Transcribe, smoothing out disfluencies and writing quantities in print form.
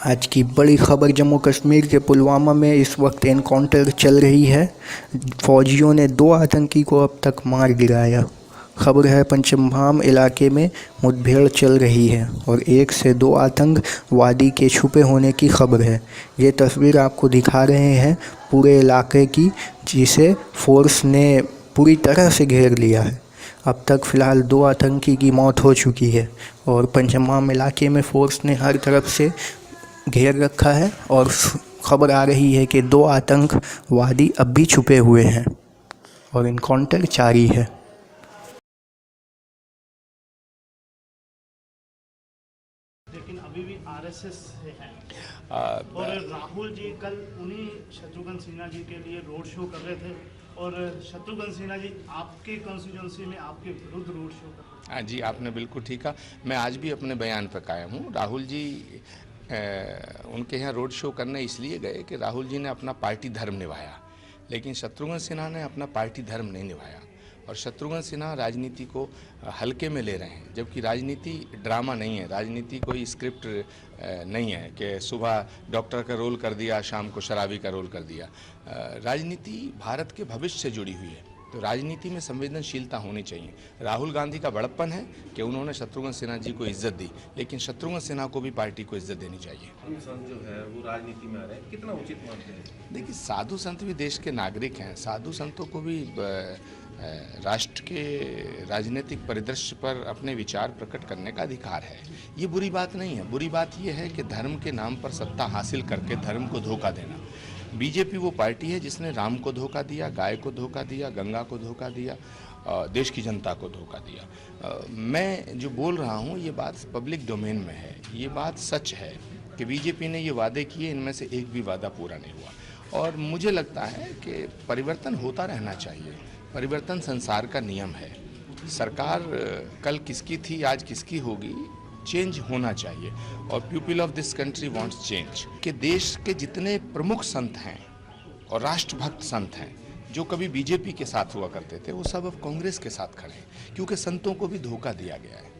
आज की बड़ी खबर जम्मू कश्मीर के पुलवामा में इस वक्त एनकाउंटर चल रही है। फौजियों ने 2 आतंकी को अब तक मार गिराया। खबर है पंचमहाम इलाके में मुठभेड़ चल रही है और 1 से 2 आतंकवादी के छुपे होने की खबर है। ये तस्वीर आपको दिखा रहे हैं पूरे इलाके की, जिसे फोर्स ने पूरी तरह से घेर लिया है। अब तक फ़िलहाल 2 आतंकी की मौत हो चुकी है और पंचमहाम इलाके में फ़ोर्स ने हर तरफ से घेर रखा है और खबर आ रही है कि 2 आतंकवादी अब भी छुपे हुए हैं और एनकाउंटर जारी है। लेकिन अभी भी आरएसएस से हैं और राहुल जी कल उन्हीं शत्रुघ्न सिन्हा जी के लिए रोड शो कर रहे थे और शत्रुघ्न सिन्हा जी आपके कॉन्स्टिट्यूंसी में आपके विरुद्ध रोड शो कर रहे थे। जी, आपने बिल्कुल ठीक कहा। मैं आज भी अपने बयान पर कायम हूँ। राहुल जी उनके यहाँ रोड शो करने इसलिए गए कि राहुल जी ने अपना पार्टी धर्म निभाया, लेकिन शत्रुघ्न सिन्हा ने अपना पार्टी धर्म नहीं निभाया और शत्रुघ्न सिन्हा राजनीति को हल्के में ले रहे हैं, जबकि राजनीति ड्रामा नहीं है, राजनीति कोई स्क्रिप्ट नहीं है कि सुबह डॉक्टर का रोल कर दिया, शाम को शराबी का रोल कर दिया। राजनीति भारत के भविष्य से जुड़ी हुई है, तो राजनीति में संवेदनशीलता होनी चाहिए। राहुल गांधी का बड़प्पन है कि उन्होंने शत्रुघ्न सिन्हा जी को इज्जत दी, लेकिन शत्रुघ्न सिन्हा को भी पार्टी को इज्जत देनी चाहिए। संत जो है वो राजनीति में आ रहे हैं, कितना उचित मानते हैं? देखिए, साधु संत भी देश के नागरिक हैं। साधु संतों को भी राष्ट्र के राजनीतिक परिदृश्य पर अपने विचार प्रकट करने का अधिकार है। ये बुरी बात नहीं है। बुरी बात ये है कि धर्म के नाम पर सत्ता हासिल करके धर्म को धोखा देना। बीजेपी वो पार्टी है जिसने राम को धोखा दिया, गाय को धोखा दिया, गंगा को धोखा दिया, देश की जनता को धोखा दिया। मैं जो बोल रहा हूँ ये बात पब्लिक डोमेन में है। ये बात सच है कि बीजेपी ने ये वादे किए, इनमें से एक भी वादा पूरा नहीं हुआ और मुझे लगता है कि परिवर्तन होता रहना चाहिए। परिवर्तन संसार का नियम है। सरकार कल किसकी थी, आज किसकी होगी, चेंज होना चाहिए और people of this country wants change. कि देश के जितने प्रमुख संत हैं और राष्ट्रभक्त संत हैं जो कभी बीजेपी के साथ हुआ करते थे, वो सब अब कांग्रेस के साथ खड़े हैं, क्योंकि संतों को भी धोखा दिया गया है।